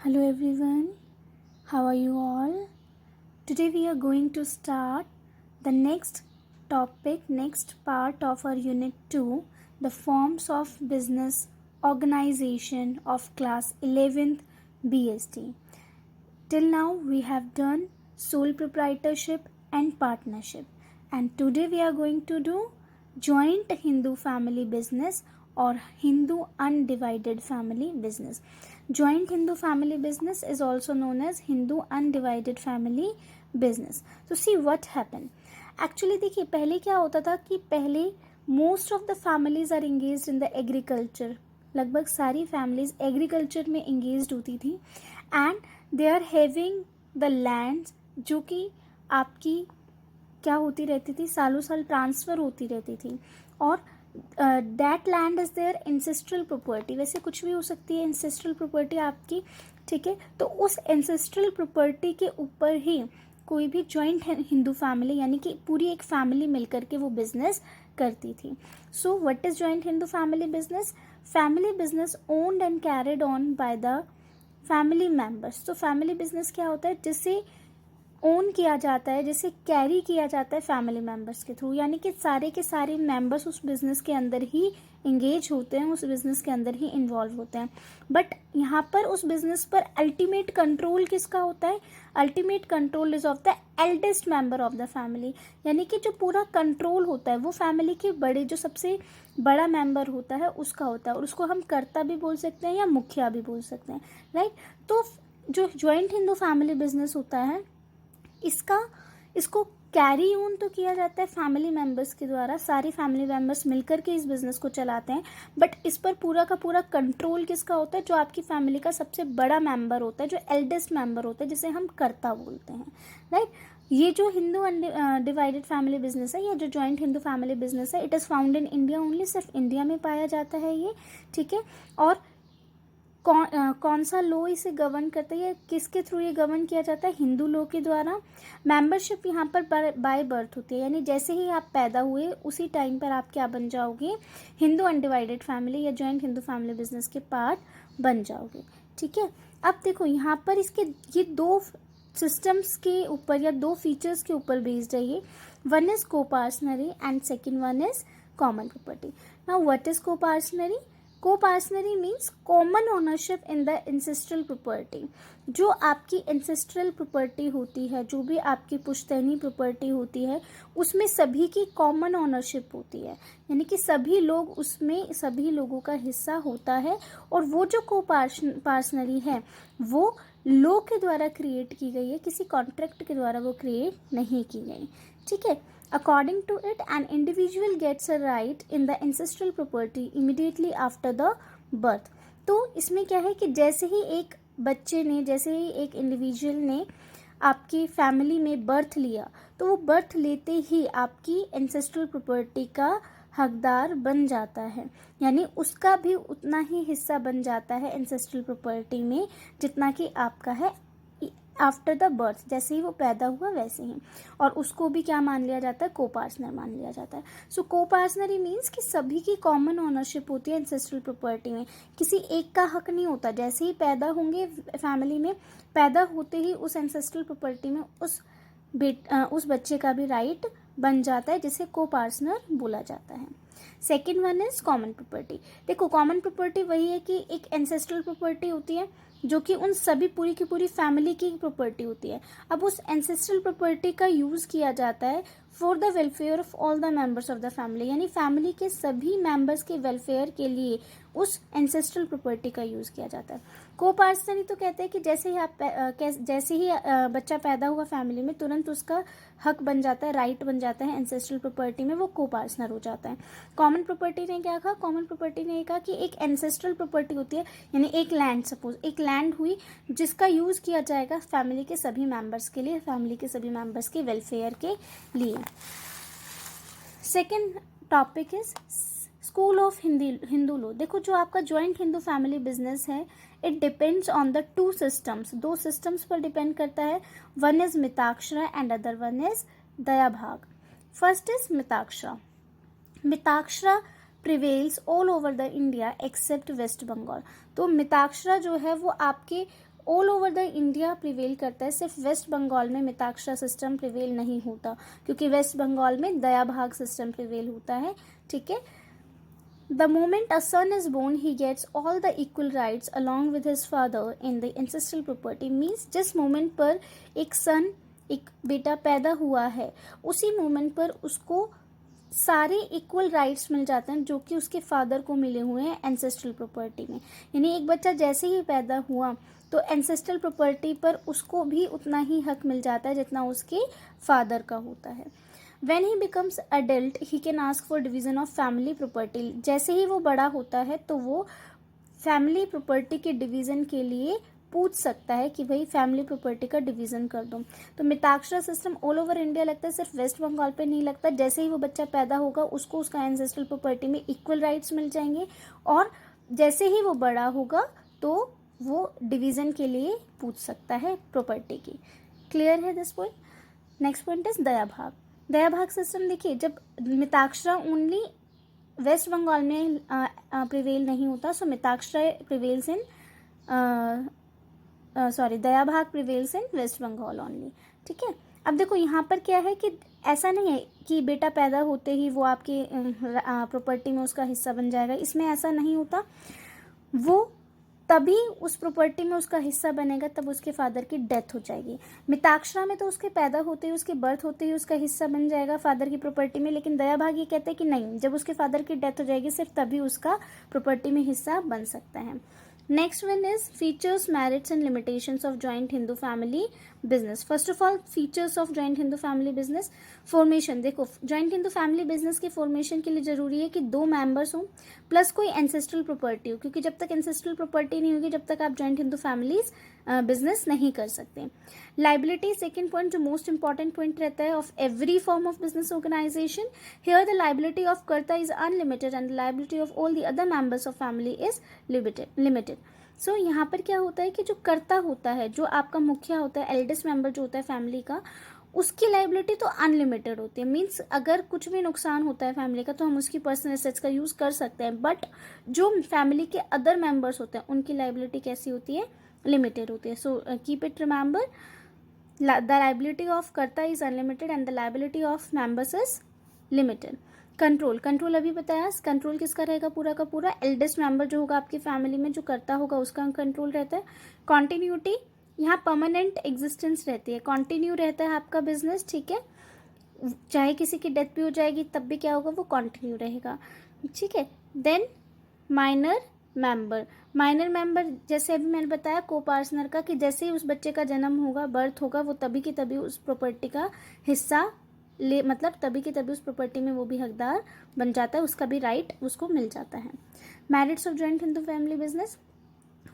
Hello everyone, how are you all? Today we are going to start the next part of our unit 2, the forms of business organization of class 11th BST. Till now we have done sole proprietorship and partnership, and today we are going to do joint Hindu family business or Hindu undivided family business. Joint Hindu family business is also known as Hindu undivided family business. So see what happened. Actually देखिए पहले क्या होता था कि पहले most of the families are engaged in the agriculture. लगभग सारी families agriculture में एंगेज्ड होती थी and they are having the land जो कि आपकी क्या होती रहती थी, सालों साल ट्रांसफ़र होती रहती थी. और that land is their ancestral property. वैसे कुछ भी हो सकती है एंसेस्ट्रल प्रॉपर्टी आपकी, ठीक है. तो उस एंसेस्ट्रल प्रॉपर्टी के ऊपर ही कोई भी जॉइंट हिंदू फैमिली यानी कि पूरी एक फैमिली मिलकर के वो बिजनेस करती थी. So what is joint Hindu family business? Family business owned and carried on by the family members. तो फैमिली बिजनेस क्या होता है? जिसे ओन किया जाता है, जिसे कैरी किया जाता है फैमिली मेंबर्स के थ्रू, यानी कि सारे के सारे मेंबर्स उस बिजनेस के अंदर ही इंगेज होते हैं, उस बिजनेस के अंदर ही इन्वॉल्व होते हैं. बट यहाँ पर उस बिजनेस पर अल्टीमेट कंट्रोल किसका होता है? Ultimate control is of the eldest member of the family. यानी कि जो पूरा कंट्रोल होता है वो फैमिली के बड़े, जो सबसे बड़ा मेंबर होता है उसका होता है. और उसको हम कर्ता भी बोल सकते हैं या मुखिया भी बोल सकते हैं, राइट. तो जो ज्वाइंट हिंदू फैमिली बिजनेस होता है इसको कैरी ऑन तो किया जाता है फैमिली मेंबर्स के द्वारा. सारे फैमिली मेंबर्स मिलकर के इस बिजनेस को चलाते हैं. बट इस पर पूरा का पूरा कंट्रोल किसका होता है? जो आपकी फैमिली का सबसे बड़ा मेंबर होता है, जो एल्डेस्ट मेंबर होता है, जिसे हम कर्ता बोलते हैं, राइट. ये जो हिंदू डिवाइडेड फैमिली बिजनेस है, या जो जॉइंट हिंदू फैमिली बिजनेस है, it is found in India only. सिर्फ इंडिया में पाया जाता है ये, ठीक है. और कौन सा लॉ इसे गवर्न करता है, या किसके थ्रू ये गवर्न किया जाता है? हिंदू लॉ के द्वारा. मेंबरशिप यहाँ पर बाय बर्थ होती है, यानी जैसे ही आप पैदा हुए उसी टाइम पर आप क्या बन जाओगे? हिंदू अनडिवाइडेड फैमिली या जॉइंट हिंदू फैमिली बिजनेस के पार्ट बन जाओगे, ठीक है. अब देखो यहाँ पर इसके ये दो सिस्टम्स के ऊपर या दो फीचर्स के ऊपर बेस्ड है ये. One is coparcenary and second one is common property. Now what is coparcenary? Coparcenary means common ownership in the ancestral property. जो आपकी एंसेस्ट्रल प्रॉपर्टी होती है, जो भी आपकी पुश्तैनी प्रॉपर्टी होती है, उसमें सभी की कॉमन ओनरशिप होती है, यानी कि सभी लोग उसमें, सभी लोगों का हिस्सा होता है. और वो जो कोपार्सनरी है वो लॉ के द्वारा क्रिएट की गई है, किसी कॉन्ट्रैक्ट के द्वारा वो क्रिएट नहीं की गई, ठीक है. According to it, an individual gets a right in the ancestral property immediately after the birth. तो इसमें क्या है कि जैसे ही एक बच्चे ने, जैसे ही एक इंडिविजुअल ने आपकी फैमिली में बर्थ लिया, तो वो बर्थ लेते ही आपकी एंसेस्ट्रल प्रॉपर्टी का हकदार बन जाता है. यानी उसका भी उतना ही हिस्सा बन जाता है एंसेस्ट्रल प्रॉपर्टी में जितना कि आपका है आफ्टर द बर्थ. जैसे ही वो पैदा हुआ वैसे ही. और उसको भी क्या मान लिया जाता है? कोपार्सनर मान लिया जाता है. सो कोपार्सनरी मीन्स कि सभी की कॉमन ओनरशिप होती है एंसेस्ट्रल प्रॉपर्टी में, किसी एक का हक नहीं होता. जैसे ही पैदा होंगे फैमिली में, पैदा होते ही उस एंसेस्ट्रल प्रॉपर्टी में उस बच्चे का भी राइट बन जाता है, जिसे कोपार्सनर बोला जाता है. Second one is common property. देखो कॉमन प्रॉपर्टी वही है कि एक एंसेस्ट्रल प्रॉपर्टी होती है जो कि उन सभी पूरी की पूरी फैमिली की प्रॉपर्टी होती है. अब उस एंसेस्ट्रल प्रॉपर्टी का यूज़ किया जाता है for the welfare of all the members of the family, यानी फैमिली के सभी मेंबर्स के वेलफेयर के लिए उस एंसेस्ट्रल प्रॉपर्टी का यूज़ किया जाता है. कोपार्सनरी तो कहते हैं कि जैसे ही बच्चा पैदा हुआ फैमिली में, तुरंत उसका हक बन जाता है, राइट बन जाता है एंसेस्ट्रल प्रॉपर्टी में, वो कोपार्सनर हो जाता है. कॉमन प्रॉपर्टी ने क्या कहा? कॉमन प्रॉपर्टी ने कहा कि एक एंसेस्ट्रल प्रॉपर्टी होती है, यानी एक लैंड, सपोज एक लैंड हुई जिसका यूज़ किया जाएगा फैमिली के सभी मेंबर्स के लिए, फैमिली के सभी मेंबर्स के वेलफेयर के लिए. Second topic is school of Hindu law. देखो जो आपका ज्वाइंट हिंदू फैमिली बिजनेस है, it depends on the two systems. दो सिस्टम्स पर डिपेंड करता है. One is Mitakshara and other one is Dayabhaga. First is Mitakshara. Mitakshara prevails all over the India except West Bengal. तो मिताक्षरा जो है वो आपके all over the India prevail करता है, सिर्फ वेस्ट बंगाल में मिताक्षरा सिस्टम प्रिवेल नहीं होता, क्योंकि वेस्ट बंगाल में दया भाग सिस्टम प्रिवेल होता है, ठीक है। The moment a son is born, he gets all the equal rights along with his father in the ancestral property. Means जिस मोमेंट पर एक सन, एक बेटा पैदा हुआ है, उसी मोमेंट पर उसको सारे इक्वल राइट्स मिल जाते हैं जो कि उसके फादर को मिले हुए हैं एंसेस्ट्रल प्रॉपर्टी में। यानी एक बच्चा जैसे ही पैदा हुआ तो एंसेस्ट्रल प्रॉपर्टी पर उसको भी उतना ही हक मिल जाता है जितना उसके फादर का होता है। When he becomes adult, he can ask for division of family property. जैसे ही वो बड़ा होता है तो वो फैमिली प्रॉपर्टी के डिवीज़न के लिए पूछ सकता है कि भाई फैमिली प्रॉपर्टी का डिवीज़न कर दो। तो Mitakshara system all over India लगता है, सिर्फ वेस्ट बंगाल पे नहीं लगता। जैसे ही वो बच्चा पैदा होगा उसको उसका एंसेस्ट्रल प्रॉपर्टी में इक्वल राइट्स मिल जाएंगे, और जैसे ही वो बड़ा होगा तो वो डिवीज़न के लिए पूछ सकता है प्रॉपर्टी की। क्लियर है this point? Next point is Dayabhaga. दया भाग सिस्टम देखिए, जब मिताक्षरा ओनली वेस्ट बंगाल में प्रिवेल नहीं होता, सो मिताक्षरा प्रिवेल्स इन दया भाग prevails in West Bengal only, ठीक है। अब देखो यहाँ पर क्या है कि ऐसा नहीं है कि बेटा पैदा होते ही वो आपकी प्रॉपर्टी में उसका हिस्सा बन जाएगा, इसमें ऐसा नहीं होता। वो तभी उस प्रॉपर्टी में उसका हिस्सा बनेगा तब उसके फादर की डेथ हो जाएगी। मिताक्षरा में तो उसके पैदा होते ही, उसके बर्थ होते ही उसका हिस्सा बन जाएगा फादर की प्रॉपर्टी में, लेकिन दया भाग ये कहते हैं कि नहीं, जब उसके फादर की डेथ हो जाएगी सिर्फ तभी उसका प्रॉपर्टी में हिस्सा बन सकता है। Next one is features, merits and limitations of joint Hindu family business. First of all features of joint Hindu family business. Formation, देखो जॉइंट हिंदू फैमिली बिजनेस के फॉर्मेशन के लिए जरूरी है कि 2 मेंबर्स हों प्लस कोई एंसेस्ट्रल प्रॉपर्टी हो, क्योंकि जब तक एंसेस्ट्रल प्रॉपर्टी नहीं होगी जब तक आप जॉइंट हिंदू फैमिलीज बिजनेस नहीं कर सकते। लाइबिलिटी, सेकेंड पॉइंट जो मोस्ट इंपॉर्टेंट पॉइंट रहता है of every form of business organisation. Here the liability of Karta is unlimited and the liability of all the other members of family is limited. So यहाँ पर क्या होता है कि जो कर्ता होता है, जो आपका मुखिया होता है, एल्डेस्ट मेंबर जो होता है फैमिली का, उसकी लाइबिलिटी तो अनलिमिटेड होती है। मीन्स अगर कुछ भी नुकसान होता है फैमिली का तो हम उसकी पर्सनल एसेट्स का यूज़ कर सकते हैं, बट जो फैमिली के अदर मेंबर्स होते हैं उनकी लाइबिलिटी कैसी होती है? लिमिटेड होती है। So keep it remember, the liability of Karta is unlimited and the liability of members is limited. Control अभी बताया, कंट्रोल किसका रहेगा? पूरा का पूरा एल्डेस्ट मेंबर जो होगा आपकी फैमिली में, जो करता होगा उसका कंट्रोल रहता है। कॉन्टिन्यूटी, यहाँ परमानेंट एग्जिस्टेंस रहती है, कंटिन्यू रहता है आपका बिजनेस, ठीक है। चाहे किसी की डेथ भी हो जाएगी तब भी क्या होगा? वो कंटिन्यू रहेगा, ठीक है। देन माइनर मेंबर, जैसे अभी मैंने बताया को पार्टनर का, कि जैसे ही उस बच्चे का जन्म होगा, बर्थ होगा, वो तभी की तभी उस प्रॉपर्टी का हिस्सा मतलब तभी की तभी उस प्रॉपर्टी में वो भी हकदार बन जाता है, उसका भी राइट उसको मिल जाता है। Merits of joint Hindu family business.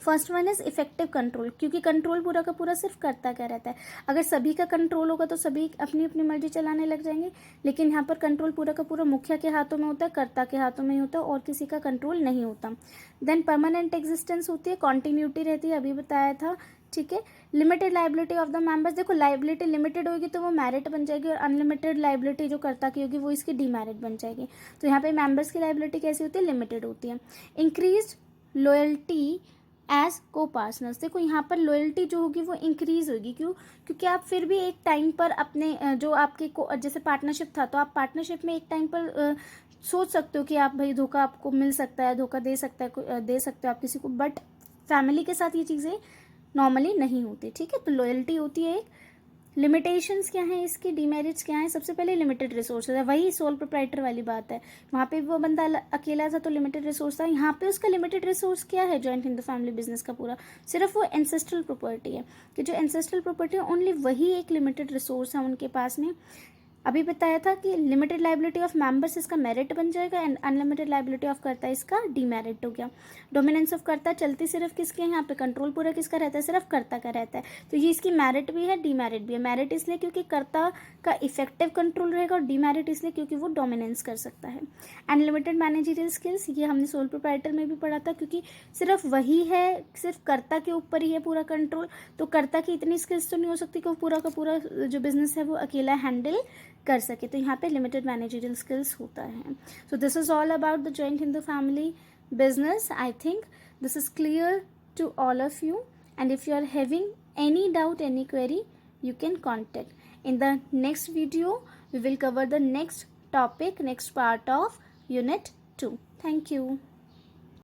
First one is effective control, क्योंकि कंट्रोल पूरा का पूरा सिर्फ करता क्या रहता है। अगर सभी का कंट्रोल होगा तो सभी अपनी अपनी मर्जी चलाने लग जाएंगे, लेकिन यहाँ पर कंट्रोल पूरा का पूरा मुखिया के हाथों में होता है, कर्ता के हाथों में ही होता है, और किसी का कंट्रोल नहीं होता। देन परमानेंट एग्जिस्टेंस होती है, कॉन्टिन्यूटी रहती है, अभी बताया था, ठीक है। Limited liability of the members, देखो लाइबिलिटी लिमिटेड होगी तो वो मेरिट बन जाएगी, और अनलिमिटेड लाइबिलिटी जो कर्ता की होगी वो इसकी डीमेरिट बन जाएगी। तो यहाँ पे मेंबर्स की लाइबिलिटी कैसी होती है? लिमिटेड होती है। इंक्रीज लॉयल्टी एज को पार्टनर्स, देखो यहाँ पर लॉयल्टी जो होगी वो इंक्रीज होगी, क्यों? क्योंकि आप फिर भी एक टाइम पर अपने जो आपके को जैसे पार्टनरशिप था तो आप पार्टनरशिप में एक टाइम पर सोच सकते हो कि आप भाई धोखा आपको मिल सकता है, धोखा दे सकते हो आप किसी को, बट फैमिली के साथ ये चीज़ें नॉर्मली नहीं होती, ठीक है। तो लॉयल्टी होती है एक। लिमिटेशंस क्या है इसकी, डीमेरिट्स क्या है? सबसे पहले लिमिटेड रिसोर्स है, वही सोल प्रोप्राइटर वाली बात है। वहाँ पे वो बंदा अकेला था तो लिमिटेड रिसोर्स था, यहाँ पे उसका लिमिटेड रिसोर्स क्या है? जॉइंट हिंदू फैमिली बिजनेस का पूरा सिर्फ वो एंसेस्ट्रल प्रॉपर्टी है, कि जो एंसेस्ट्रल प्रॉपर्टी है ओनली वही एक लिमिटेड रिसोर्स है उनके पास में। अभी बताया था कि लिमिटेड लाइबिलिटी ऑफ मेंबर्स इसका मेरिट बन जाएगा, एंड अनलिमिटेड लाइबिलिटी ऑफ कर्ता इसका डीमेरिट हो गया। डोमिनेंस ऑफ कर्ता चलती सिर्फ किसके यहाँ पे? कंट्रोल पूरा किसका रहता है? सिर्फ कर्ता का रहता है, तो ये इसकी मेरिट भी है, डीमेरिट भी है। मेरिट इसलिए क्योंकि कर्ता का इफेक्टिव कंट्रोल रहेगा, और डीमेरिट इसलिए क्योंकि वो डोमिनेंस कर सकता है। अनलिमिटेड मैनेजरियल स्किल्स, ये हमने सोल प्रोप्राइटर में भी पढ़ा था, क्योंकि सिर्फ वही है, सिर्फ कर्ता के ऊपर ही है पूरा कंट्रोल, तो कर्ता की इतनी स्किल्स तो नहीं हो सकती कि वो पूरा का पूरा जो बिजनेस है वो अकेला हैंडल कर सके, तो यहाँ पे लिमिटेड मैनेजरियल स्किल्स होता है। So this is all about the joint Hindu family business. I think this is clear to all of you, And if you are having any doubt, any query, you can contact. In the next video, we will cover the next topic, next part of Unit 2. Thank you.